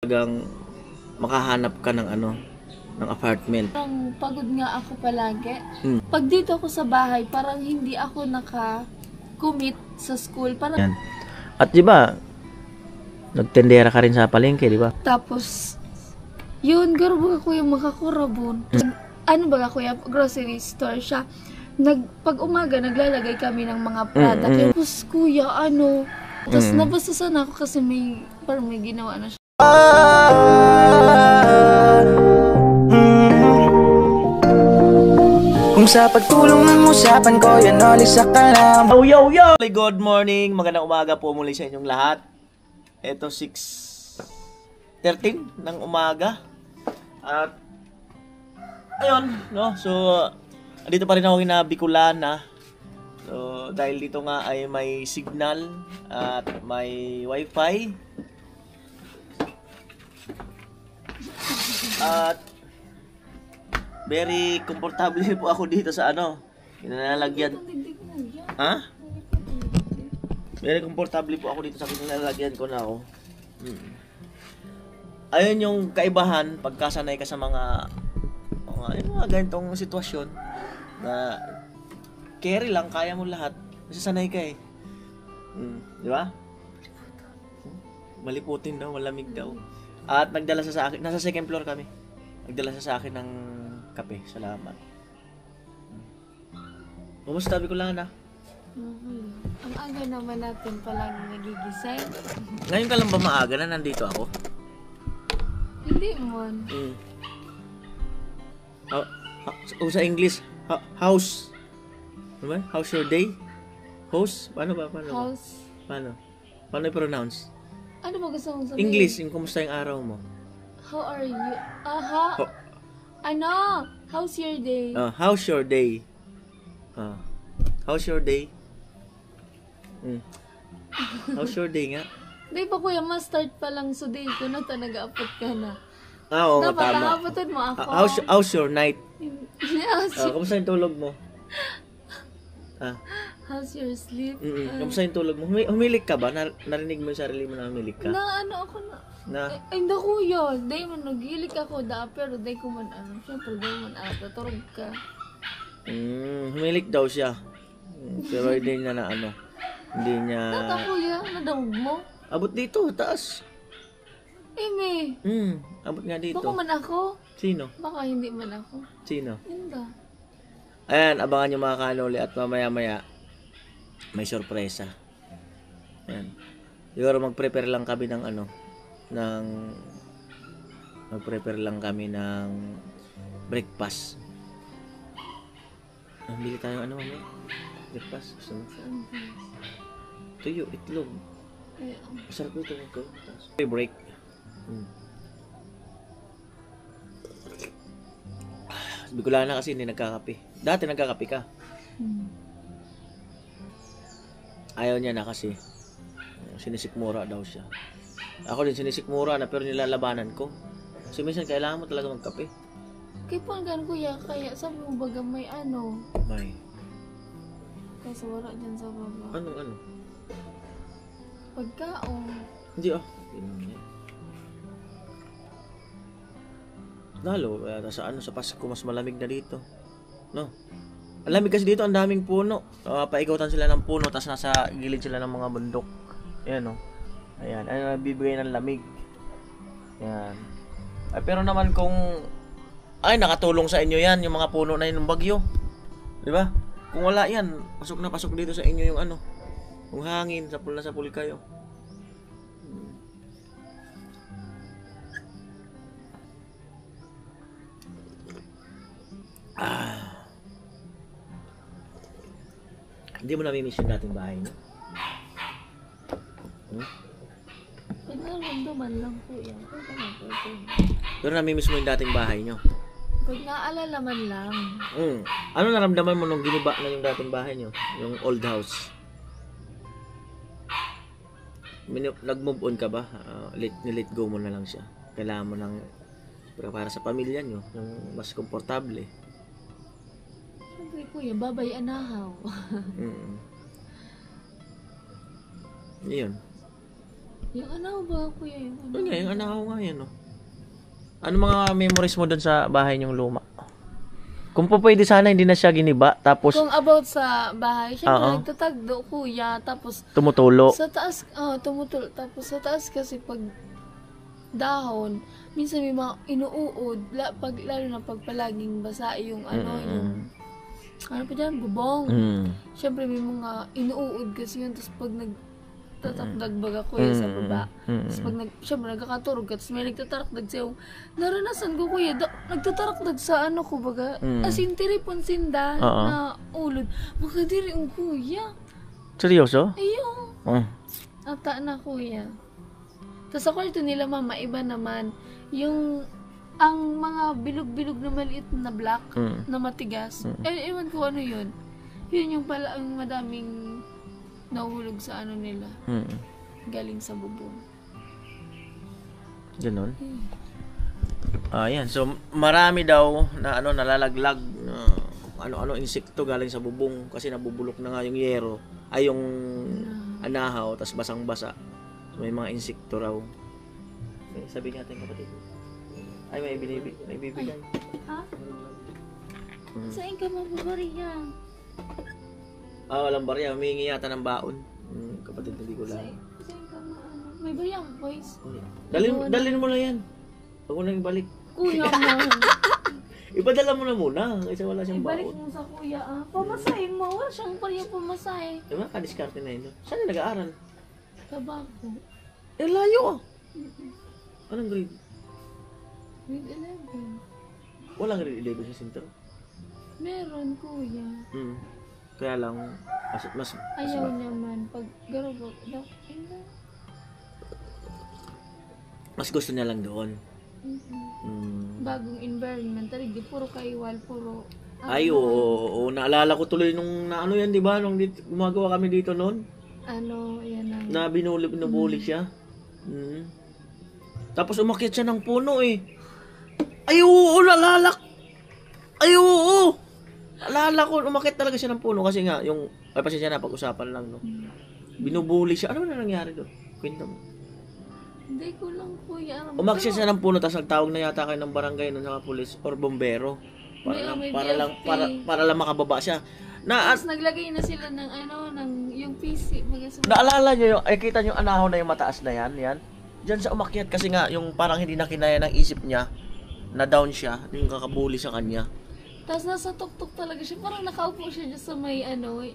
Talagang makahanap ka ng ano, ng apartment. Parang pagod nga ako palagi. Pag dito ako sa bahay, parang hindi ako naka-commit sa school. Parang Yan. At di ba, nagtendera ka rin sa palengke, di ba? tapos, yun, garo ako yung makakurabon. Ano ba kuya, grocery store siya. Pag umaga, naglalagay kami ng mga product. Tapos kuya, tapos nabasasan ako kasi parang may ginawa na siya. Kung sa pagtulong ng usapan ko, yan alis sa kalam. Yo! Good morning! Magandang umaga po muli sa inyong lahat. Ito 6:13 ng umaga. At ayun, no? So, dito pa rin ako na Bicolana. So, dahil dito nga ay may signal at may wifi. At very komportable po ako dito sa kinalalagyan. Ha? Very komportable po ako dito sa kinalalagyan ko na ako. Ayun yung kaibahan pagkasanay ka sa mga ganitong sitwasyon na carry lang, kaya mo lahat. Nasasanay ka eh. Di ba? Maliputin daw, malamig daw. At nagdala sa akin, nasa second floor kami. Nagdala sa akin ng kape. Salamat. Kumusta, Bicolana? Ang aga naman natin palang nagigising. Ngayon ka lang ba maaga na nandito ako? Hindi mo. Sa English, house. Ano ba? How's your day? House? Paano ba? House. Paano i-pronounce? Ano ba gusto mong sabihin? English, yung kumusta yung araw mo? How are you? How's your day? How's your day? How's your day? How's your day nga? Di ba kuya, ma-start pa lang so day ko na nag-upload ka na. Oo, dapat tama. nakaputin mo ako. How's your night? How's Kumusta yung tulog mo? your sleep? Kamusta yung tulog mo? Humilik ka ba? Narinig mo yung sarili mo na humilik ka? Ay, hindi kuya. Day man, naghilik ako pero day ko man siyempre day man turog ka. Humilik daw siya. Pero hindi niya hindi niya... Tata kuya, nadawag mo? Abot dito, taas. Eme. Abot nga dito. Baka man ako? Sino? Baka hindi man ako. Sino? Hindi. Ayan, abangan nyo mga kanoli at mamaya-maya may sorpresa. Ayan. Siguro mag-prepare lang kami ng mag-prepare lang kami ng breakfast. Bili tayo mamaya? Breakfast? Gusto mo? Tuyo, itlog. Masarap ito. Okay, break. Bicolana kasi hindi nagkakape. Dati nagkakape ka. Ayaw niya na kasi. Sinisikmura daw siya. Ako din sinisikmura na pero nilalabanan ko. Kasi minsan kailangan mo talaga magkape. Kaya panggan kuya, kaya sabi mo baga may May. Kaya wala dyan sa baba. Ano? Pagkaon. Hindi Lalo, sa Pasko mas malamig na dito. No? Ang lamig kasi dito, ang daming puno. Paikutan sila ng puno, tapos nasa gilid sila ng mga bundok. Ayan, no? Ayan, nabibigay ng lamig. Ayan. Pero naman kung nakatulong sa inyo yan, yung mga puno na yun ng bagyo. Di ba? Kung wala yan, pasok dito sa inyo yung yung hangin, sapul kayo. Hindi mo nami-miss yung dating bahay niyo? Nararamdaman lang kuya. Pero nami-miss mo yung dating bahay niyo? Pag naalala man lang. Ano naramdaman mo nung giniba na yung dating bahay niyo? Yung old house? Nag-move on ka ba? Let go mo na lang siya. Kailangan mo para sa pamilya niyo, yung mas komportable. Siyempre kuya, babay anahaw. Yun. Yung ano ba kuya yung ano? Yun nga, yung anahaw nga yan, no? Ano mga memories mo doon sa bahay niyong luma? Kung po pwede sana hindi na siya giniba, tapos Kung about sa bahay, Oo. syempre nagtatagdo kuya, tapos tumutulo. sa taas, tumutulog, tapos sa taas kasi pag dahon, minsan may mga inuuod, lalo na pag palaging basa yung yung ano pa dyan, bubong. Syempre may mga inuuod kasi yun, tapos pag nagtatakdag ako sa baba, tapos pag syempre nagkakaturog ka, tapos may nagtatarakdag sa'yo, naranasan ko kuya, nagtatarakdag sa ano ko baga, as in tiripon sinda na ulod, makadiri ang kuya. Seryoso? Ayun. Ata na kuya. Tapos sa kwarto nila mama, iba naman. Yung, ang mga bilog-bilog na maliit na black, na matigas. Ewan ko ano yun. Yun yung pala ang madaming nahulog sa ano nila. Galing sa bubong. Ganon. Ayan, so marami daw na nalalaglag na ano insekto galing sa bubong kasi nabubulok na nga yung yero ay yung anahaw tas basang-basa. So, may mga insekto raw. Okay, sabi niya ating kapatid. Ay may bibigay. Ha? Saan ka mababariya? Walang barya, humingi yata ng baon. Kapatid hindi ko lang. Saan ka may bayang boys? Dalhin mo na yan. Huwag mo nang ibalik. Kuya mo. Ipadala mo na muna kasi wala siyang Ibalik baon. mo sa kuya Pamasahe mo. Wala siyang pariya pamasahe. Diba? Kadiskarte na yun. Saan na nag-aaral? Tabako. Layo ah. Anong grade? Grade 11. Walang grade 11 sa sentro. Meron kuya. Kaya lang, mas Ayaw naman. Pag garabok, mas gusto niya lang doon. bagong environment. Di puro kaiwal, puro... Ay, oo. Naalala ko tuloy nung yan, di ba? Nung gumagawa kami dito noon. Yan ang... Na binuli siya. Tapos umakyat siya ng puno eh. Ay, oo, naalala. Ay, oo. Naalala ko, umakyat talaga siya ng puno kasi nga, yung, ay pasensya na, pag-usapan lang, no? Binubuli siya. Ano na nangyari doon? Kwento mo. Hindi ko lang kuya. Umakyat siya ng puno, tapos nagtawag na yata kayo ng barangay nun sa pulis or bombero. Para lang makababa siya. Tapos naglagay na sila ng ng PC. Naalala niyo yung, kita niyo yung anahaw na yung mataas na yan. Diyan sa umakyat kasi nga, yung parang hindi na kinaya ng isip niya, na down siya, yung kakabuli sa kanya. Tapos nasa tuktok talaga siya. Parang nakaupo siya dyan sa may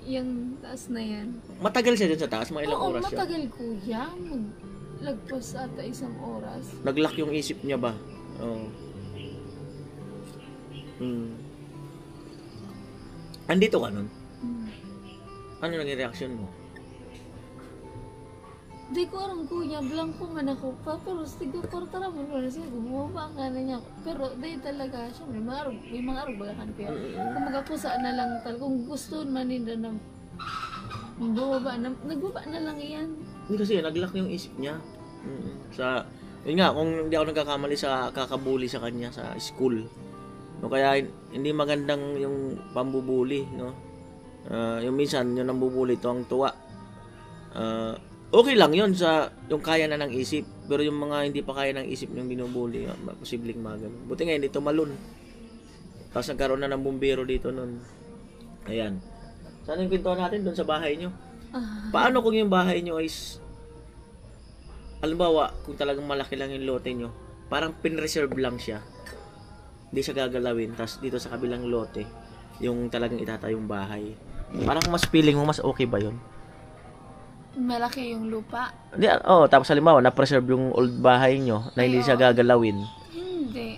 yung taas na yan. Matagal siya dyan sa taas, mga ilang oras siya. Oo, matagal kuya. Lagpas ata 1 oras. Naglock yung isip niya ba? Oo. Andito ka nun? Ano naging reaksyon mo? Di ko alam kuya, blanco man ako pa, pero siguro tara mo na siya, bumaba ka na niya. Pero di talaga siya, may mga arog baga kan kuya. Kung magapusa na lang talaga, kung gusto man nila na nagbaba na lang yan. Hindi kasi, naglock yung isip niya. Yun nga, kung hindi ako nagkakamali sa kakabuli sa kanya sa school. No, kaya hindi magandang yung pambubuli, no? Yung minsan, yung nambubuli, ito ang tuwa. Okay lang yun sa yung kaya na ng isip. Pero yung mga hindi pa kaya ng isip yung binubuli, posibleng magano. Buti nga, hindi tumalon. Tapos nagkaroon na ng bumbero dito nun. Ayan. Saan yung pintuan natin? Doon sa bahay nyo. Paano kung yung bahay nyo is, halimbawa, kung talagang malaki lang yung lote nyo, parang pinreserve lang siya. Hindi siya gagalawin. Tapos dito sa kabilang lote, yung talagang itatayong bahay. Parang mas feeling mo, mas okay ba yun? Malaki yung lupa? Hindi, tapos halimbawa, na-preserve yung old bahay nyo na hindi siya gagalawin. Hindi.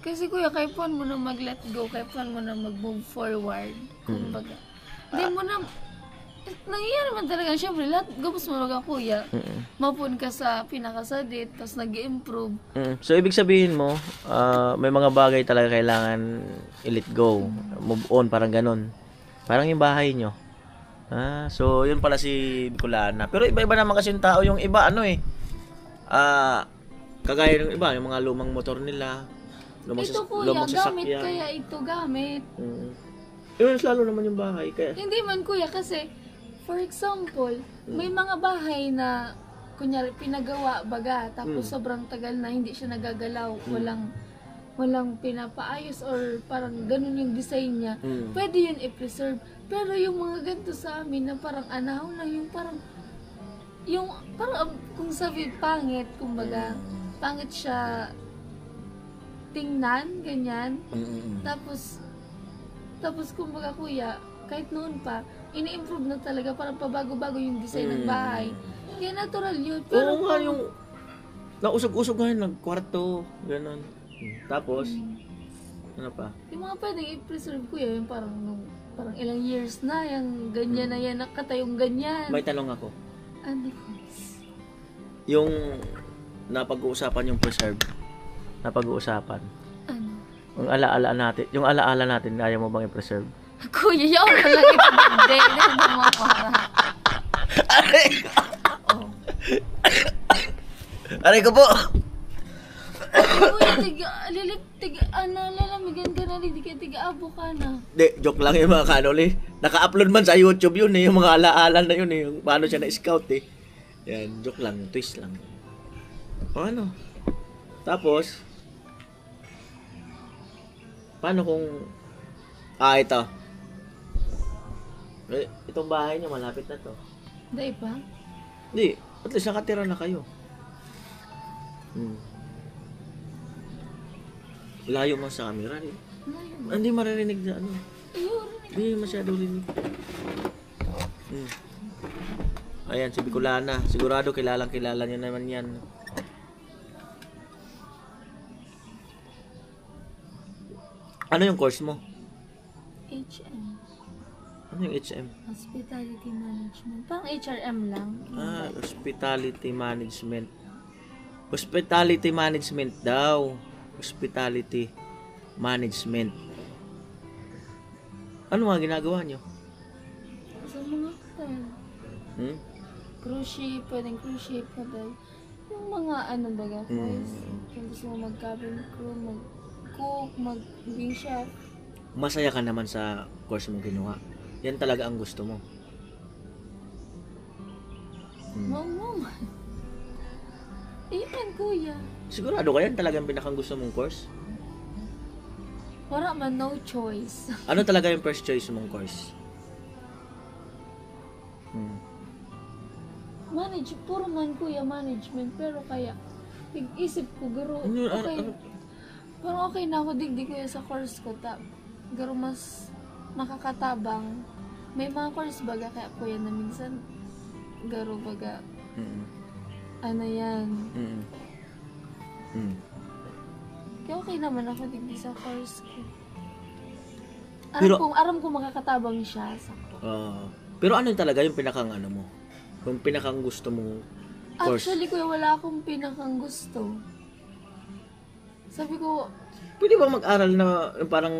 Kasi kuya, kaya puan mo na mag-let go, kaya puan mo na mag-move forward. Kumbaga. Hindi mo na, nangyayari man talaga, syempre, lahat, gabos mo mga kuya. Mapun ka sa pinakasadit, tapos nag-improve. So, ibig sabihin mo, may mga bagay talaga kailangan i-let go. Move on, parang ganun. Parang yung bahay nyo. So, yun pala si Bicolana. Pero iba-iba naman kasi yung tao. Yung iba, kagaya ng iba, yung mga lumang motor nila. Ito kuya, gamit kaya ito gamit. Yun, lalo naman yung bahay. Kaya... Hindi man kuya, kasi, for example, may mga bahay na kunyari pinagawa baga tapos sobrang tagal na hindi siya nagagalaw, walang pinapaayos or parang ganun yung design niya, pwede yun i-preserve. Pero yung mga ganito sa amin na parang anahaw na yung parang kung sabi pangit, kumbaga pangit siya tingnan, ganyan. Tapos kumbaga kuya, kahit noon pa, ini-improve na talaga, parang pabago-bago yung design ng bahay. Kaya natural yun. Pero Oo nga, yung nausog-usog nga yun, nagkwarto, gano'n. Tapos, ano pa? yung mga pwedeng i-preserve kuya, yung parang ilang years na, yung ganyan na yan, nakatayong ganyan. May tanong ako. Ano? Yung napag-uusapan yung preserve, napag-uusapan. Ano? Yung alaala natin, ayaw mo bang i-preserve? Kuya, yaw na lang ito. Hindi na mawara. Aray ko po! Kuya, lalamigan ka na rin, tiga-abo ka na. Di, joke lang yung mga kanol eh. Naka-upload man sa YouTube yun eh, yung mga alaala na yun eh, yung paano siya na-scout eh. Yan, joke lang, twist lang. O ano? Tapos, paano kung, ito. Itong bahay niyo, malapit na to. Dahil pa? Hindi, at least nakatira na kayo. Layo mo sa camera eh. Hindi maririnig na ano. Hindi masyado rinig. Ayan, si Bicolana. Sigurado kilala niyo naman yan. Ano yung course mo? HM. Ano yung HM? Hospitality Management. Parang HRM lang. Hospitality Management. Hospitality Management daw. Hospitality Management. Ano nga ginagawa nyo? Sa mga hotel. Cruise ship, pwedeng cruise ship, hotel. Yung mga ano baga, guys. Kung gusto mo mag-cabin crew, mag-cook, mag-being chef. Masaya ka naman sa course mong ginawa. Yan talaga ang gusto mo. No naman. Iyan, kuya. Sigurado ka yan talagang pinakang gusto mong course? Wala man, no choice. Ano talaga yung first choice mong course? Puro man kuya, management. Pero kaya, isip ko, garo, okay. Parang okay na ako, digdi kuya sa course ko. Garo mas makakatabang. May mga course baga, kaya kuya na minsan, garo baga, ano yan. Kaya okay naman ako digdi sa course ko. Aram ko makakatabang siya sa pero ano yung talaga yung pinakang ano mo? Yung pinakang gusto mong course? Actually, kuya, wala akong pinakang gusto. Sabi ko, pwede ba mag-aral na yung parang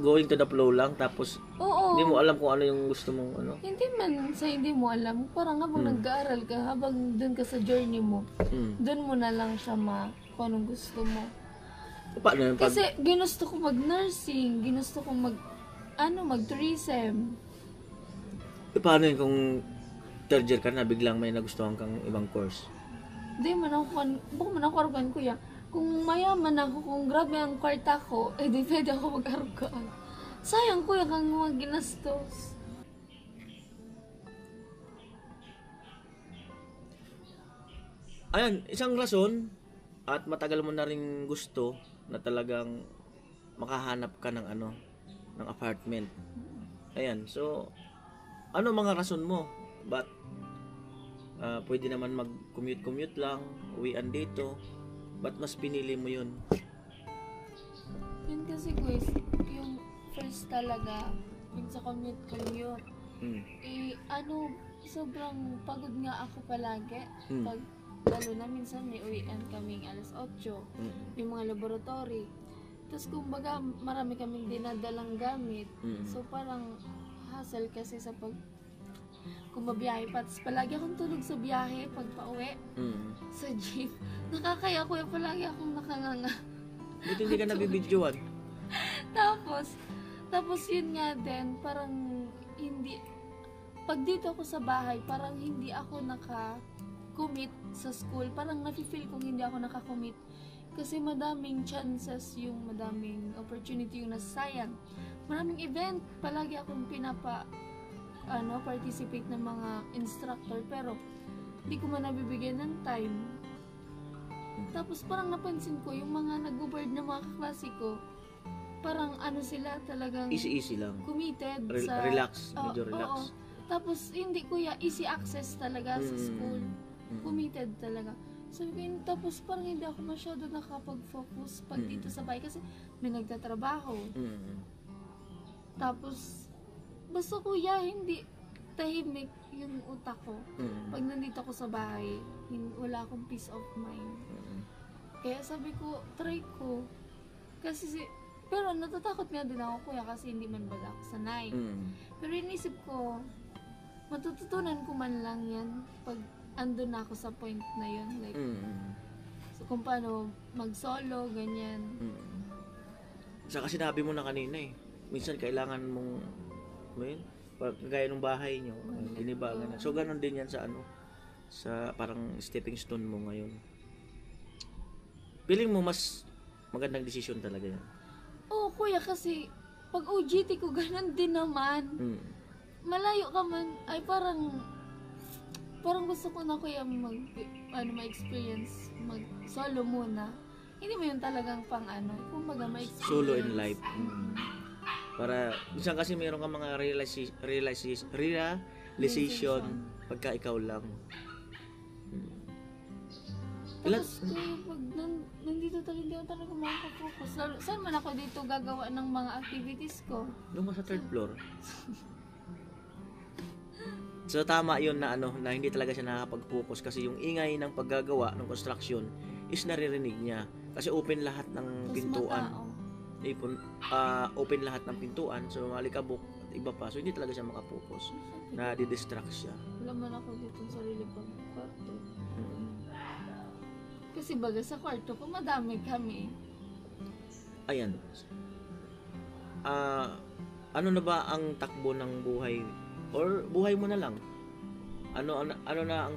going to the flow lang tapos oo. Hindi mo alam kung ano yung gusto mong ano? Hindi man sa hindi mo alam. Parang habang nag-aaral ka, habang dun ka sa journey mo, dun mo na lang siya kung anong gusto mo. Paano yun? Kasi ginusto ko mag-nursing, ginusto ko mag-tourism. Paano yun kung third year ka na biglang may nagustuhan kang ibang course? Hindi man ako arugan kuya. Kung mayaman ako, kung grabe ang kwarta ko, di pwede ako mag-arugan. Sayang kuya kang mga ginastos. Ayan, isang rason at matagal mo na rin gusto na talagang makahanap ka ng ng apartment. Ayan, so ano mga rason mo? But pwede naman mag-commute lang, uwian dito. Ba't mas pinili mo yun? Yun kasi guys, yung first talaga, yung sa commute. Sobrang pagod nga ako palagi. Lalo na minsan may uwian kaming alas 8, yung mga laboratory. Tapos kumbaga marami kaming dinadalang gamit. So parang hassle kasi sa kung mabiyahe pa. Tapos palagi akong tulog sa biyahe pag pauwi sa jeep. Nakakaya ko yung palagi akong nakanganga. Buti hindi ka nabibidyoan. Tapos yun nga din, parang hindi, pag dito ako sa bahay, parang hindi ako commit sa school, parang nafe-feel kong hindi ako nakakommit. Kasi madaming chances madaming opportunity yung nasayang. Maraming event, palagi akong participate ng mga instructor, pero hindi ko man nabibigyan ng time. Tapos parang napansin ko, yung mga nag-board na mga kaklase ko, parang sila talagang Easy lang. committed Relax, medyo relax. Oo. Tapos hindi kuya, easy access talaga sa school. Committed talaga. Sabi ko, tapos parang hindi ako masyado nakapag-focus pag dito sa bahay kasi may nagtatrabaho. Tapos, basta kuya, hindi tahimik yung utak ko. Pag nandito ako sa bahay, wala akong peace of mind. Kaya sabi ko, try ko. Pero natatakot nga din ako kuya kasi hindi man baga ako sanay. Pero inisip ko, matututunan ko man lang yan pag andun na ako sa point na yun. Like, so kung paano mag-solo, ganyan. Saka sinabi mo na kanina minsan kailangan mong, kagaya ng bahay nyo, inibagan na. So, ganun din yan sa parang stepping stone mo ngayon. Feeling mo mas magandang desisyon talaga yan. Oo, kuya, kasi pag OJT ko, ganun din naman. Malayo ka man, ay parang gusto ko na kuya ma-experience, mag-solo muna. Hindi mo yun talagang kumbaga ma-experience. Solo in life. Para, minsan kasi mayroon ka mga realization pagka ikaw lang. Tapos pag nandito talaga hindi ako talaga makaka-focus. Saan man ako dito gagawa ng mga activities ko? Doon sa third floor. So tama yun na na hindi talaga siya nakakapag-focus kasi yung ingay ng paggagawa ng construction is naririnig niya. Kasi open lahat ng pintuan. Open lahat ng pintuan. So malikabok at iba pa. So hindi talaga siya makapokus. Na-distract siya. Wala man ako dito sa sarili pang kwarto. Kasi baga sa kwarto ko, madami kami. Ayan. Ano na ba ang takbo ng buhay? Or buhay mo na lang? Ano na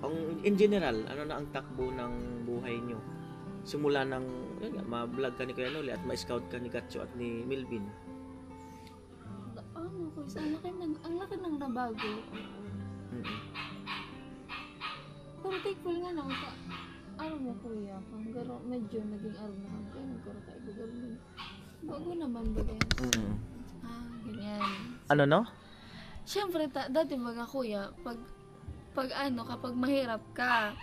ang in general, ano na ang takbo ng buhay nyo? Simula ng ma-vlog ka ni Kuya Noli at ma-scout ka ni Gatcho at ni Milvin. Kuya, ang laki ng nabago. Pero thankful nga naman ka. Mo kuya, panggaro, medyo naging araw na kang kayo, nagkaro tayo gagawin. Bago naman ba yan? Ganyan. Ano no? Siyempre, dati baga kuya, kapag mahirap ka,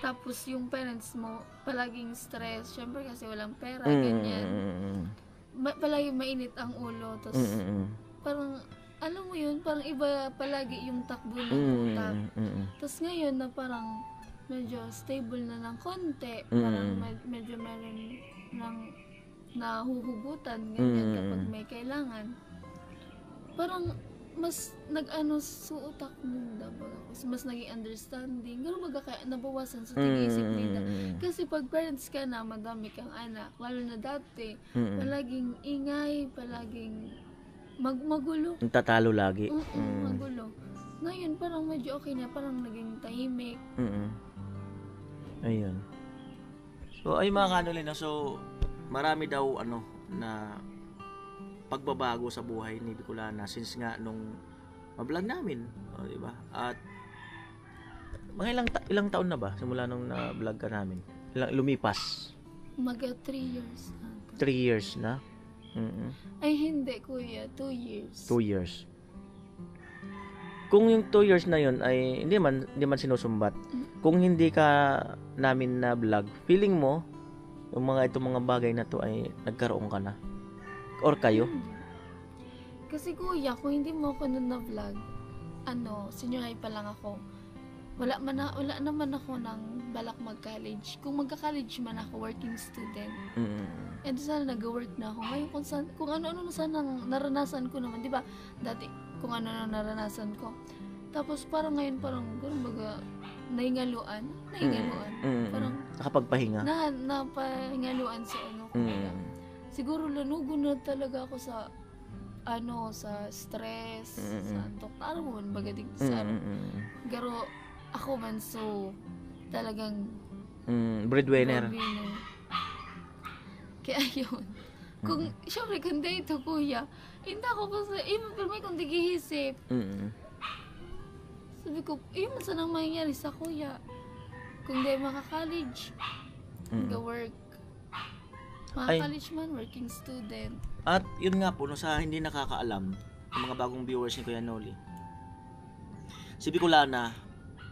tapos yung parents mo, palaging stress, siyempre kasi walang pera, ganyan. Palaging mainit ang ulo, tapos parang, alam mo yun, parang iba palagi yung takbo ng utak. Tapos ngayon na parang, medyo stable na ng konti, parang medyo meron ng nahuhugutan, ganyan, kapag may kailangan. Parang, mas suutak nila baga. Mas naging understanding. Gano'n baga kaya nabawasan sa tig-isip nila. Kasi pag parents ka na, madami kang anak. Lalo na dati, palaging ingay, palaging magulo. Tatalo lagi. Magulo. Ngayon, parang medyo okay na. Parang naging tahimik. Ayun. So, ay mga kanuli na. So, marami daw na pagbabago sa buhay ni Bicolana since nga nung ma-vlog namin, di ba? At mga ilang taon na ba simula nung na-vlog ka namin? Lumipas? 3 years na. 3 years na? Ay hindi kuya, 2 years. 2 years. Kung yung 2 years na yun ay hindi man sinusumbat. Kung hindi ka namin na vlog, feeling mo yung itong mga bagay na to ay nagkaroon ka na? Or kayo? Kasi kuya, kung hindi mo ako nun na-vlog, senior high pa lang ako. Wala naman ako ng balak mag-college. Kung magka-college man ako, working student. And sana nag-work na ako. Ngayon, kung ano-ano sana naranasan ko naman. Di ba? Dati, kung ano-ano naranasan ko. Tapos parang ngayon, gano'n baga, nahingaluan. Parang, nakapagpahinga? Napahingaluan sa siguro lanugo na talaga ako sa sa stress, sa antok. Mo man bagadig sa garo ako man so talagang Breadwinner. breadwinner. Kaya yun. Kung, syempre, kung dito, kuya, hindi ako pa sa, pero may kung digihisip. Sabi ko, man sanang mangyayari sa kuya. Kung di maka-college, work. Maka-college man, working student. At yun nga po, no, sa hindi nakakaalam, yung mga bagong viewers ni Kuya Noli, si Bicolana,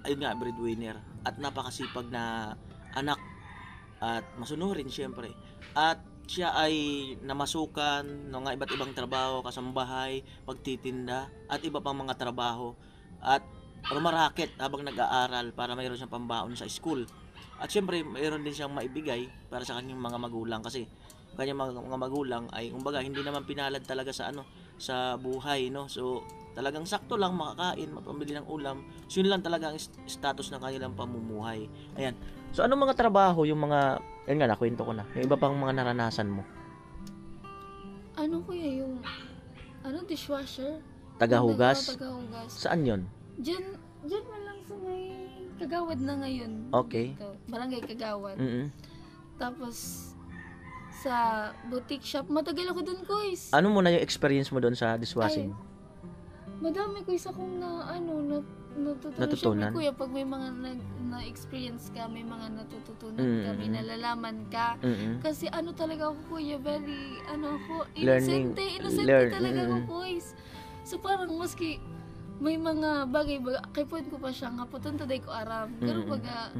ayun nga, breadwinner, at napakasipag na anak, at masunurin syempre. At siya ay namasukan ng mga iba't ibang trabaho, kasambahay, pagtitinda, at iba pang mga trabaho. At rumaraket habang nag-aaral para mayroon siyang pambaon sa school. At syempre, mayroon din siyang maibigay para sa kanyang mga magulang kasi kanyang mga magulang ay kumbaga hindi naman pinalad talaga sa sa buhay, no. So talagang sakto lang makakain, mapambili ng ulam. So yun lang talaga ang status ng kanilang pamumuhay. Ayan. So anong mga trabaho yung mga yan nga nakwento ko na. Yung iba pang mga naranasan mo? Ano kuya yung dishwasher? Tagahugas? Tagahugas. Saan yon? Diyan man lang sa may Kagawad na ngayon. Okay. Dito. Barangay Kagawad. Mm-mm. Tapos sa boutique shop, matagal ako dun, guys. Ano muna yung experience mo doon sa dishwashing? Madami ko isa kong natutunan. Natutunan? Siyempre, kuya, pag may mga na-experience ka, may mga natututunan ka, may Mm-mm. nalalaman ka. Mm-mm. Kasi talaga ako, kuya, very, ako, Learning. innocent talaga ako, guys. So parang maski may mga bagay, kay point ko pa siya, nga putunta day ko aram. Pero baga,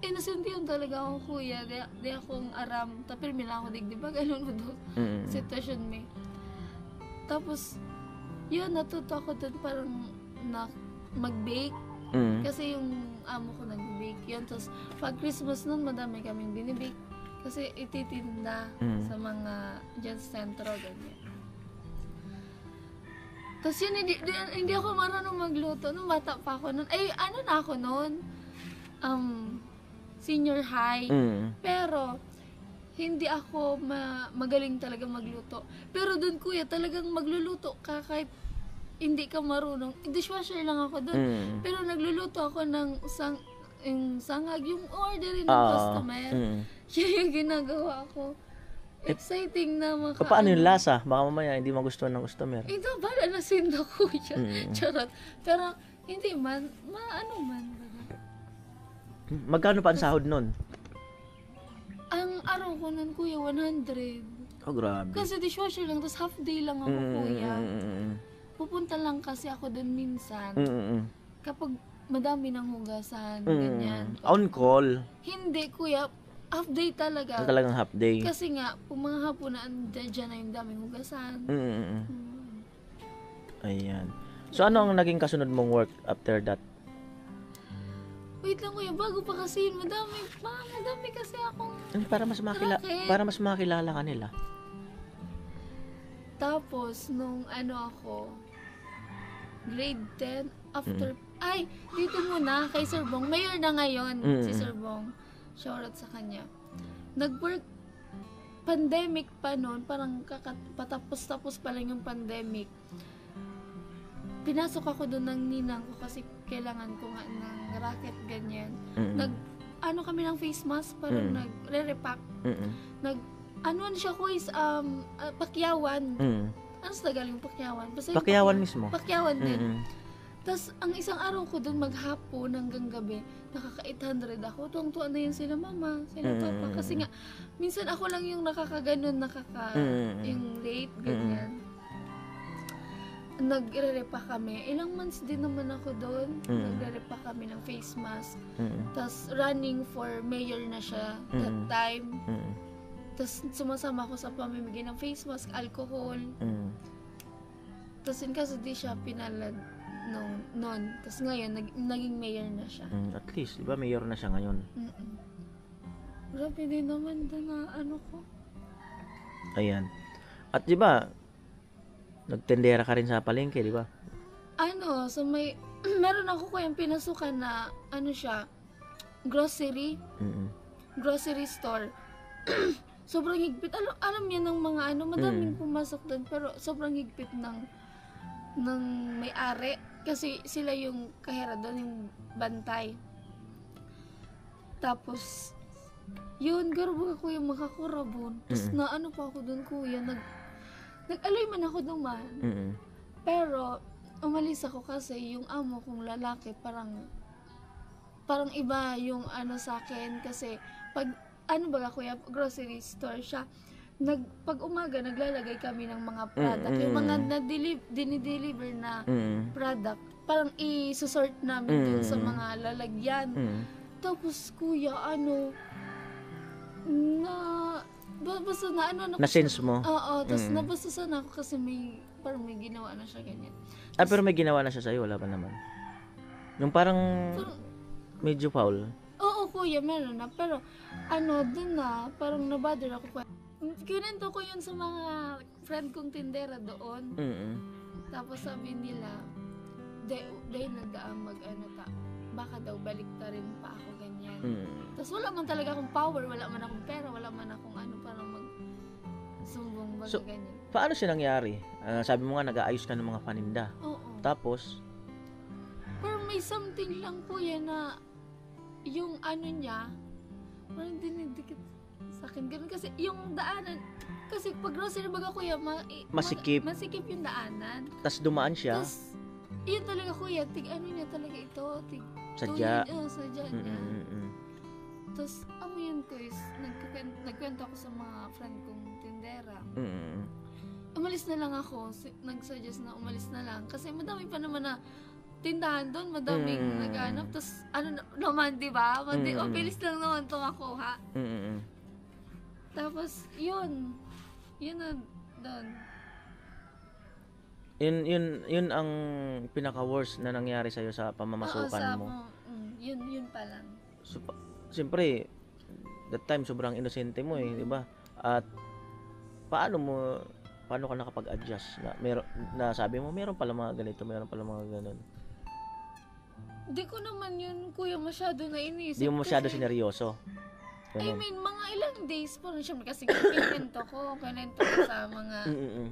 innocent yun talaga ako, kuya. Di akong aram. Tapos mila ako digdibag, ano mo doon. Sitwasyon may. Tapos, yun, natuto ako doon parang mag-bake. Kasi yung amo ko nag-bake. Yun, tapos pag Christmas nun, madami kaming binibake. Kasi ititinda sa mga dyan sa sentro, ganyan. Tapos yun, hindi ako marunong magluto. Nung bata pa ako nun. Ay, ano na ako nun? Senior high. Pero, hindi ako magaling talaga magluto. Pero dun, kuya, talagang magluluto ka kahit hindi ka marunong. Dishwasher lang ako dun. Pero nagluluto ako ng sangag, yung orderin ng customer. Yun yung ginagawa ko. Exciting na Paano yung lasa? Baka mamaya hindi magustuhan ng customer. Ito, bala na sindo ko yan. Charot. Pero, hindi man, maano man. Magkano pa ang sahod nun? Ang araw ko nun, kuya, 100. Oh, grabe. Kasi dishwasher lang, tapos half day lang ako, kuya. Pupunta lang kasi ako dun minsan. Kapag madami ng hugasan, ganyan. On call? Hindi, kuya. Half day talaga. Talagang half day. Kasi nga, kung mga hapon na dyan na yung daming hugasan. Ayan. So, ano ang naging kasunod mong work after that? Wait lang, kuya, bago pa kasi yun, madami kasi akong Para mas makilala ka nila. Tapos, nung ako, grade 10, after, dito muna, kay Sir Bong, mayor na ngayon, si Sir Bong. Shoutout sa kanya. Nag-work, pandemic pa noon, parang patapos-tapos pa lang yung pandemic. Pinasok ako doon ng ninang ko kasi kailangan ko nga ng racket, ganyan. Kami ng face mask, parang nagre-repack. Siya ko is, pakyawan. Ano sa Tagalog yung pakyawan? Basta Pakyawan mismo? Pakyawan din. Tapos, ang isang araw ko doon maghapon hanggang gabi, nakaka-800 ako. Tuwang-tuwa na yun sila mama, sila papa. Kasi nga, minsan ako lang yung nakakaganon, yung late, ganyan. Nagre-repa kami. Ilang months din naman ako doon. Nagre-repa kami ng face mask. Tapos, running for mayor na siya that time. Tapos, sumasama ako sa pamimigay ng face mask, alcohol. Tapos, in kaso di siya pinalad noon. Tapos ngayon, naging mayor na siya. At least, di ba, mayor na siya ngayon? Grabe din naman doon na ko. Ayan. At di ba, nagtendera ka rin sa palengke, di ba? So may, meron ako ko yung pinasukan na, siya, grocery. Grocery store. Sobrang higpit. Alam niya ng mga madaming pumasok doon, pero sobrang higpit ng ng may-ari. Kasi sila yung kahera doon, yung bantay. Tapos, yun, garbo ako yung makakurabon. Tapos naano pa ako doon, kuya, nag-aloy man ako duman. Pero, umalis ako kasi yung amo kong lalaki parang iba yung ano sa akin. Kasi, pag, ano ba kuya, grocery store siya, pag umaga, naglalagay kami ng mga product. Yung mga dinideliver na product, parang i-sort namin dun sa mga lalagyan. Tapos, kuya, basta na Na-sense mo? Oo, tapos nabastusan ako kasi parang may ginawa na siya ganyan. Pero may ginawa na siya sa'yo, wala pa naman. Yung parang medyo foul. Oo, kuya, meron na. Pero, dun na, parang nabother ako. Kinento ko yun sa mga friend kong tindera doon. Tapos sabi nila, dahil nagdaang baka daw baliktarin pa ako ganyan. Tapos wala man talaga akong power, wala man akong pera, wala man akong para sumbong baga ganyan. Paano siya nangyari? Sabi mo nga, nag-aayos ka ng mga paninda. Oo. Tapos? Pero may something lang kuya na yung niya, parang dinidikit sa akin. Ganun kasi yung daanan, kasi pag grocery baga kuya, masikip yung daanan. Tapos dumaan siya. Tapos, yun talaga kuya, niya talaga ito, sadya. Sadya niya. Tapos, yun guys, nagkwento ako sa mga friend kong tindera. Umalis na lang ako, nagsuggest na umalis na lang. Kasi madami pa naman na tindahan doon, madaming naghanap. Tapos, naman, di ba? Bilis lang naman ito makuha. Tapos, yun na doon. Yun ang pinaka-worst na nangyari sa'yo sa pamamasukan mo. Yun pa lang. So, siyempre, that time sobrang inosente mo di ba? At paano ka nakapag-adjust na sabi mo meron pala mga ganito, meron pala mga ganun. Hindi ko naman yun, kuya, masyado na inisip. Hindi mo masyado sineryoso. I mean, mga ilang days pa rin siya kasi kinento ko sa mga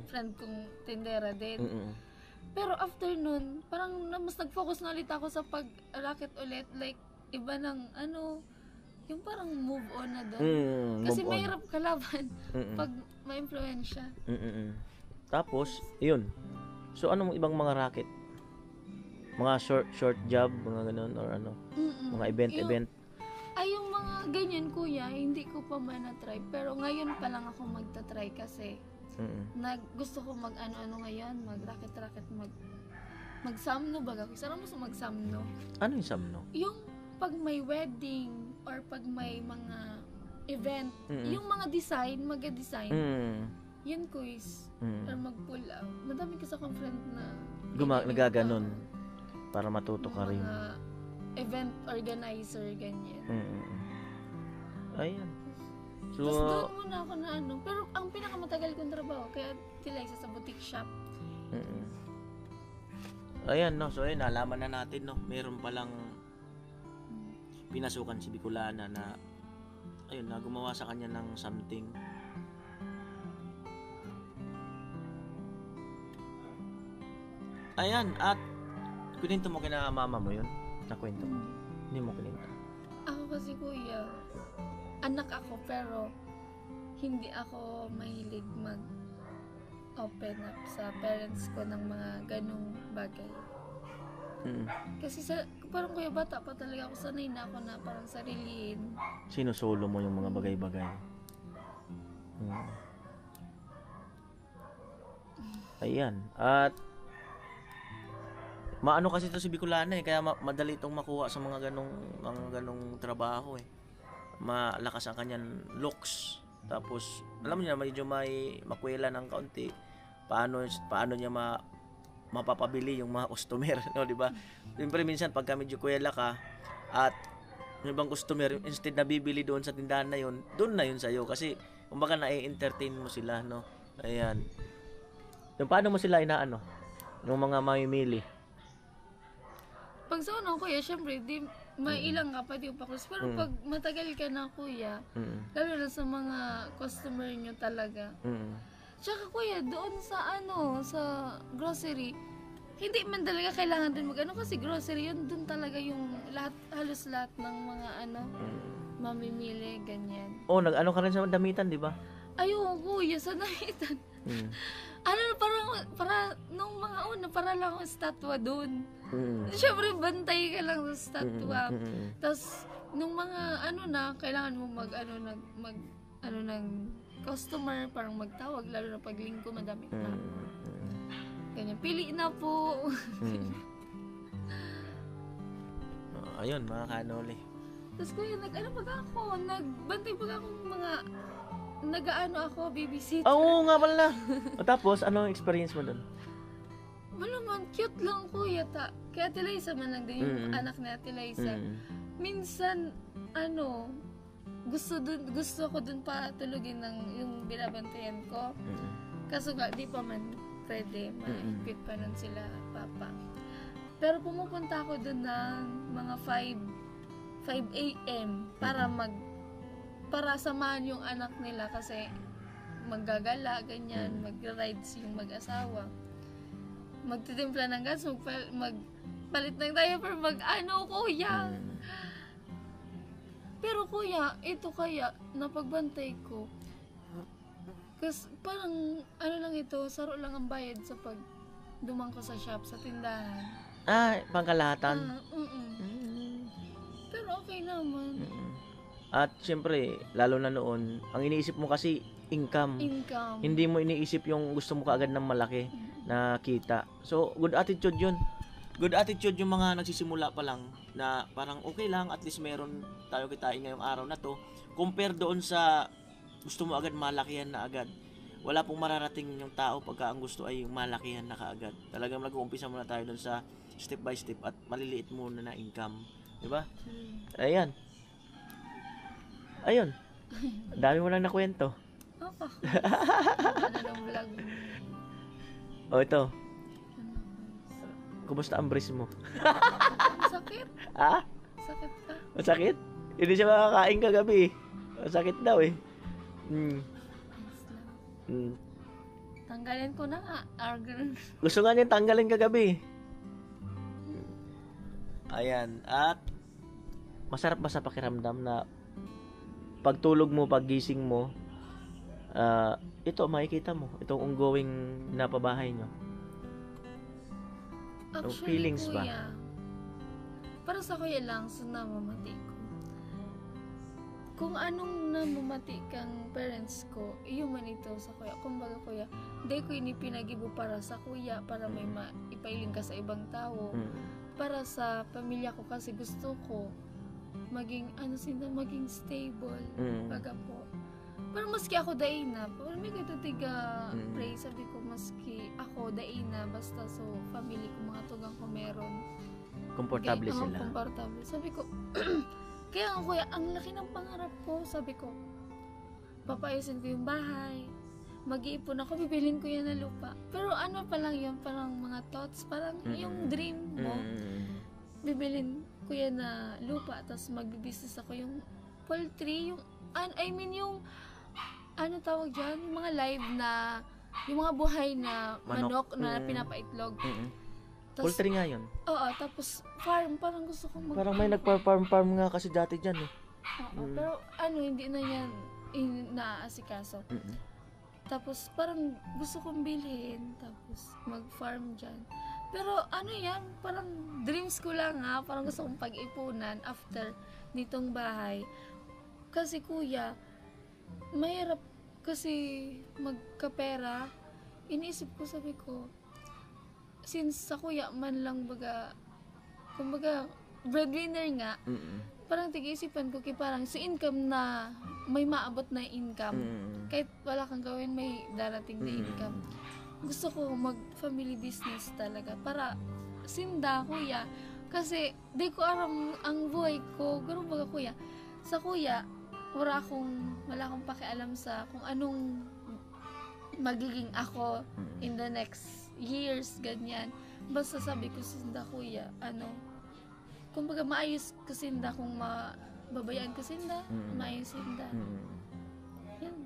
friend kong tindera din. Pero after nun, parang mas nag-focus na ulit ako sa pag-racket ulit. Like, iba ng yung parang move on na doon. Kasi mahirap kalaban pag ma-influensya. Tapos, yun. So, anong ibang mga racket? Mga short job, mga ganun, or mga event? Ay, yung mga ganyan, kuya, hindi ko pa man na-try. Pero ngayon pa lang ako magta-try kasi gusto ko mag-ano ngayon, mag-racket-racket, mag-samno baga. Sarap mo sa mag-samno. Ano yung samno? Yung pag may wedding or pag may mga event, yung mga design, mag-design, yun quiz. Or mag-pull out. Madami kasi akong friend na nagaganon para matuto ka rin. Event organizer, ganyan. Ayan. So, tapos doon muna ako na pero ang pinakamatagal kong trabaho, kaya tila isa sa boutique shop. Ayan, no. So, ayun, nalaman na natin, no. Meron palang pinasukan si Bicolana na ayun, na gumawa sa kanya ng something. Ayan, at kininto mo kina mama mo yun? Nakwento mo? Hindi mo kininto? Ako kasi kuya, anak ako pero hindi ako mahilig mag-open up sa parents ko ng mga ganong bagay. Kasi parang kuya, bata pa talaga ako, sanay na ako na parang sariliin. Sinusolo mo yung mga bagay-bagay. Ayan. At maano kasi ito si Bicolana kaya madali itong makuha sa mga ganong trabaho Malakas ang kanyang looks. Tapos, alam niya, medyo may makwela ng kaunti. Paano niya mapapabili yung mga customer, no, di ba? Siyempre minsan pagka medyo kwela ka at yung ibang customer, instead na bibili doon sa tindahan na yun, doon na yun sa'yo kasi kumbaga na-entertain mo sila, no? Ayan. Yung paano mo sila yung mga mamimili? Pag sa unang kuya, syempre, may ilang ka pa di upaklos. Pero pag matagal ka na kuya, lalo na sa mga customer nyo talaga. Tsaka kuya, doon sa sa grocery, hindi man talaga kailangan din mag-ano kasi grocery yun, dun talaga yung halos lahat ng mga mamimili, ganyan. Oh, nag-ano ka rin sa damitan, di ba? Ayun, kuya, sa naitan. Ano, para nung mga una, para lang ang statwa dun. Siyempre, bantay ka lang sa statwa. Tapos, nung mga kailangan mo ng customer, parang magtawag, lalo na pag linggo, madami na. Ganyan, pili na po. Ayun, mga kanoli. Tapos kuya, nagbantay pag ako babysit. Oo nga pala. O tapos, ano ang experience mo doon? Malaman, cute lang kuya. Kaya Ate Liza man lang din yung anak ni Ate Liza. Minsan, gusto ko dun pa tulugin ng yung binabantayan ko. Kaso nga, di pa man pwede. Mahigpit pa nun sila, papa. Pero pumupunta ako dun ng mga 5 a.m. para samahan yung anak nila kasi maggagala, ganyan, magra-rides yung mag-asawa. Magtitimpla ng gas, magpalit ng diaper, kuya. Pero kuya, ito kaya, napagbantay ko. Kasi parang, lang ito, saro lang ang bayad sa pag dumang ko sa shop, sa tindahan. Pangkalahatan. Pero okay naman. At syempre, lalo na noon, ang iniisip mo kasi income. Hindi mo iniisip yung gusto mo kaagad ng malaki na kita. So, good attitude yun. Good attitude yung mga nagsisimula pa lang na parang okay lang, at least meron tayo kitain ngayong araw na to. Compare doon sa gusto mo agad malakihan na agad. Wala pong mararating yung tao pagka ang gusto ay malakihan na kaagad. Talagang nag-uumpisa muna tayo doon sa step by step at maliliit muna na income. Diba? Ayun. Dami mo lang nakwento. Opo. Ano ng vlog? O ito. Kumusta ang breast mo? Sakit. Ha? Sakit ka. Masakit? Hindi siya makakain kagabi. Masakit daw eh. Tanggalin ko na nga. Gusto nga niya tanggalin kagabi. Ayan. At masarap ba sa pakiramdam na pagtulog mo, paggising mo, ito makikita mo, itong ongoing na pabahay nyo? Actually, feelings ba? kuya, para sa kuya lang, sa namamati ko. Kung anong namamati kang parents ko, iyo man ito sa kuya. Kumbaga kuya, hindi ko pinag-ibo para sa kuya, para may ipailing ka sa ibang tao. Para sa pamilya ko kasi gusto ko maging maging stable. Baga po. Pero maski ako daina, pero may tiga pray, sabi ko maski ako daina, basta so family ko, mga tugang ko meron. Komportable sila. Komportable. Sabi ko, kaya nga kuya, ang laki ng pangarap ko. Sabi ko, papaayusin ko yung bahay, mag-iipon ako, bibilin ko yan na lupa. Pero ano pa lang yun, parang mga thoughts, parang yung dream mo. Bibilin ko yan na lupa, tapos magbibusiness ako yung poultry, yung tawag dyan, yung mga live na, yung mga buhay na manok na pinapaitlog. Poultry nga yun. Oo, tapos farm, parang gusto kong Parang may nagpa-farm nga kasi dati dyan eh. Oo, pero hindi na yan naaasikaso. Tapos parang gusto kong bilhin, tapos mag-farm dyan. Pero yan, parang dreams ko lang parang gusto kong pag-ipunan after nitong bahay. Kasi kuya, mahirap kasi magkapera. Iniisip ko, sabi ko, since sa kuya man lang kumbaga breadwinner nga, parang tig-isipan ko parang sa income na may maabot na income, kahit wala kang gawin may darating na income. Gusto ko mag-family business talaga para sinda kuya, kasi di ko aram ang buhay ko. Gano'n baga kuya, sa kuya wala akong pakialam sa kung anong magiging ako in the next years, ganyan. Basta sabi ko, sinda kuya, kumbaga maayos ko sinda, kung mababayaan ko sinda, maayos sinda. Yan.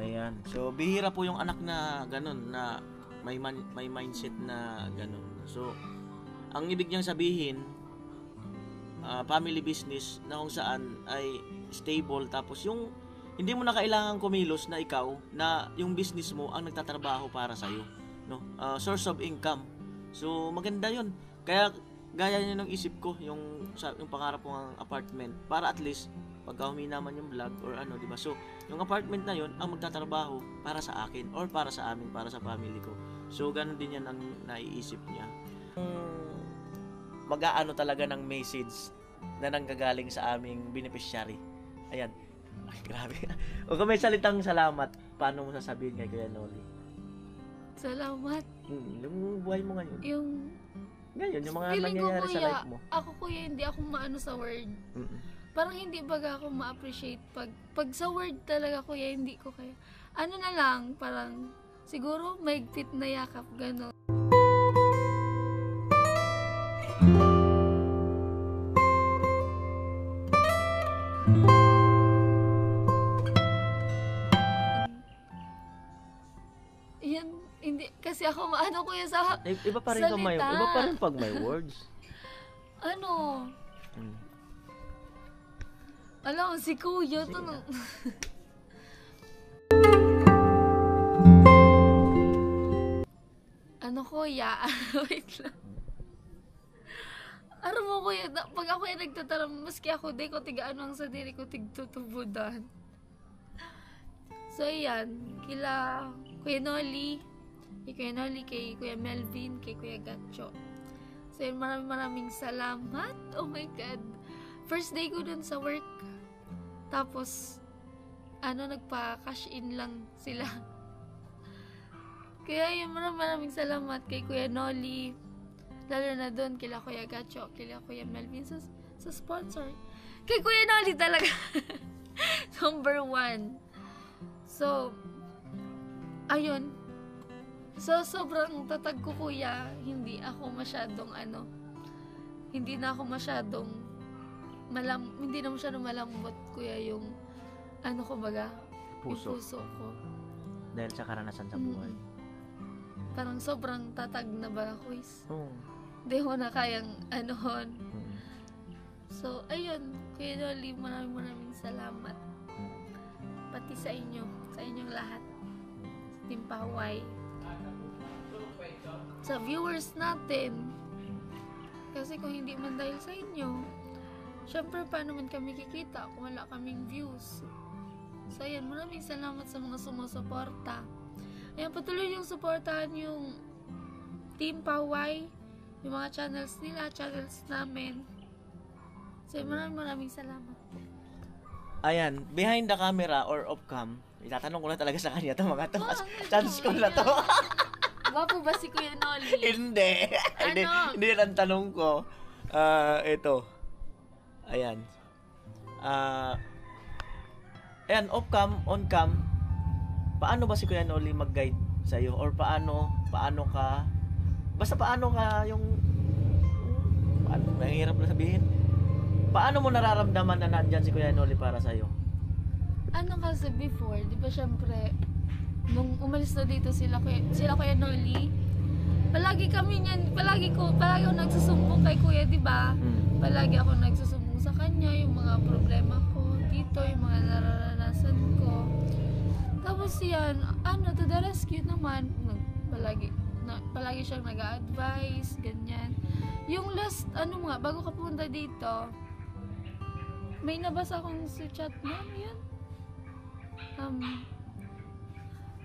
Ayan. So, bihira po yung anak na ganun, na may mindset na ganun. So, ang ibig niyang sabihin, family business na kung saan ay stable, tapos yung hindi mo na kailangan kumilos na ikaw, na yung business mo ang nagtatrabaho para sa'yo, no? Source of income. So, maganda yun. Kaya, gaya niya ng isip ko, yung pangarap kong apartment, para at least, pagka humina man yung vlog or ano, di ba? So, yung apartment na yun ang magtatrabaho para sa akin or para sa amin, para sa family ko. So, ganun din yan ang naiisip niya. Mag-aano talaga ng message na nanggagaling sa aming beneficiary. Ayan. Ay, grabe. O kung may salitang salamat, paano mo sasabihin kay Kuya Noli? Salamat. Yung buhay mo ngayon. Ngayon, yung mga Feeling ko, nangyayari sa kuya, life mo. ako kuya, hindi ako maano sa word. Parang hindi baga ako ma-appreciate pag sa word talaga kuya, hindi ko kaya. Ano na lang, parang siguro maigpit na yakap, gano'n. Yan, hindi, kasi ako maano kuya sa Iba pa rin salita. iba pa rin pag may words. Ano? Alam mo, si kuya, Sige to na. Ano kuya? Wait lang. Aram mo kuya, pag ako ay nagtataram, maski ako, di ko tigaano ang sadiri ko tigtutubudan. So, ayan. Kila Kuya Noli, kay Kuya Melvin, kay Kuya Gatcho. So, yun, maraming salamat. Oh my God. First day ko dun sa work. Tapos, nagpa-cash in lang sila. Kaya yun, maraming salamat kay Kuya Noli. Lalo na dun, kila Kuya Gatcho, kila Kuya Melvin sa sponsor. Kay Kuya Noli talaga. Number 1. So, ayun. So, sobrang tatag ko kuya, hindi na ako masyadong hindi na masyadong malambot kuya yung kumbaga, Puso. yung puso ko. Dahil sa karanasan sa buhay. Parang sobrang tatag na ba ako is. Hindi ko na kayang anuhon. So, ayun, Kuya Noli, maraming salamat. Pati sa inyong lahat. Team Paway. Sa viewers natin. Kasi kung hindi man dahil sa inyo, syempre paano man kami kikita kung wala kaming views. So ayan, maraming salamat sa mga sumusuporta. Ayan, patuloy yung suportahan yung Team Paway, yung mga channels nila, channels namin. So maraming salamat. Ayan, behind the camera or off cam, itatanong ko na talaga sa kanya to mga to. Chance ko na to. Gwapo ba si Kuya Noli? Hindi. Hindi yan ang tanong ko. Ito. Ayan. Ayan, off cam, on cam. Paano ba si Kuya Noli mag-guide sa'yo? Or paano ka, basta paano ka mahirap na sabihin. Paano mo nararamdaman na nandyan si Kuya Noli para sa'yo? Kasi before, di ba syempre, nung umalis na dito sila Kuya Noli, palagi ako nagsusumbong kay Kuya, di ba? Palagi ako nagsusumbong sa kanya, yung mga problema ko dito, yung mga nararanasan ko. Tapos yan, to the rescue naman, palagi siyang nag-a-advise, ganyan. Yung last, bago ka pumunta dito, may nabasa akong sa chat mo, yun.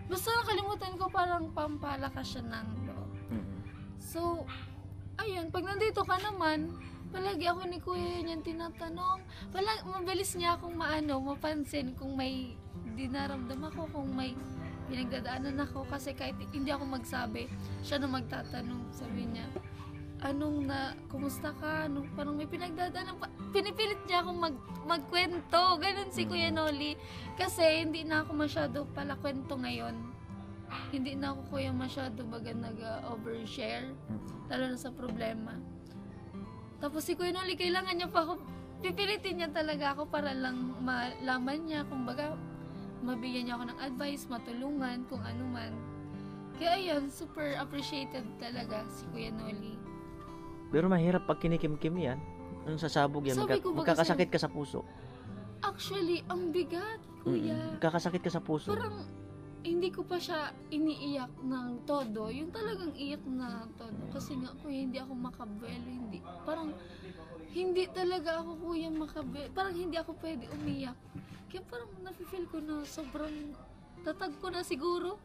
Basta nakalimutan ko, parang pampalakas siya ng loob. So, ayun, pag nandito ka naman, palagi ako ni Kuya yun yung tinatanong. Mabilis niya akong mapansin kung may dinaramdam ako, kung may pinagdadaanan ako. Kasi kahit hindi ako magsabi, siya na magtatanong. Sabi niya, kumusta ka? Parang may pinagdadaanan. Pinipilit niya akong magkwento. Ganun si Kuya Noli. Kasi hindi na ako masyado pala kwento ngayon. Hindi na ako kuya masyado nag-overshare. Lalo na sa problema. Tapos si Kuya Noli, kailangan niya pa ako, pipilitin niya talaga ako para lang malaman niya, kumbaga, mabigyan niya ako ng advice, matulungan, kung ano man. Kaya ayun, super appreciated talaga si Kuya Noli. Pero mahirap pag kinikimkim yan. Nung sasabog yan, Sabi ko ba magkakasakit ka sa puso. Actually, ang bigat, Kuya. Magkakasakit ka sa puso. Parang hindi ko pa siya iniiyak ng todo. Yung talagang iyak na todo. Kasi nga, Kuya, hindi ako makabelo. Hindi. Parang, hindi talaga ako, Kuya, makabelo. Parang hindi ako pwede umiyak. Kaya parang nafe-feel ko na sobrang tatag ko na siguro.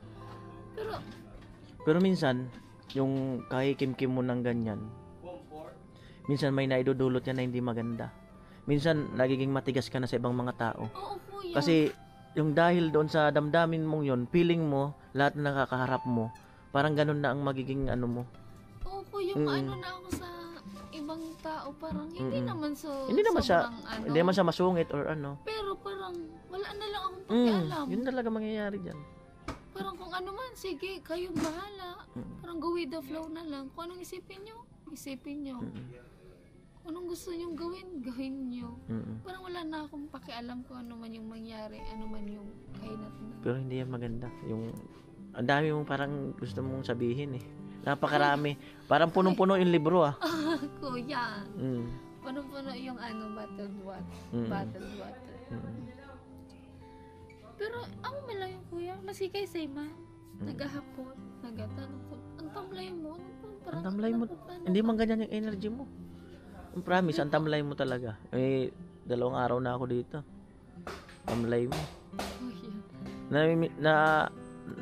Pero minsan, yung kakikimkim mo ng ganyan, minsan may naidudulot yan na hindi maganda. Minsan, nagiging matigas ka na sa ibang mga tao. oo, Kuya. Kasi, yung dahil doon sa damdamin mong yun, feeling mo, lahat na nakakaharap mo, parang ganun na ang magiging ano mo. Oo, Kuya, maano na ako sa ibang tao. Parang hindi naman Hindi naman siya, sobrang ano. hindi naman siya masungit or ano. Pero parang, wala na lang akong pakialam. Yun talaga mangyayari dyan. Parang kung ano man, sige, kayong bahala. Parang go with the flow na lang. Kung anong isipin nyo, isipin nyo. Kung anong gusto nyong gawin, gawin nyo. Parang wala na akong pakialam kung ano man yung mangyari, ano man yung kainat na. Pero hindi yan maganda. Yung, ang dami mong parang gusto mong sabihin eh. Napakarami. Parang punong-puno yung libro ah. Kuya, Mm. puno-puno yung ano, bottled water. Bottled water. Pero ako malayo, Kuya. Masikay sa ima. Nagahapon, nagatanong ko. Ang tamlay mo. Ang tamlay mo. Hindi man ganyan yung energy mo. Ang promise, ang tamlay mo talaga. Eh, 2 araw na ako dito. Tamlay mo. Kuya.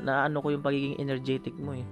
Na ano ko yung pagiging energetic mo eh.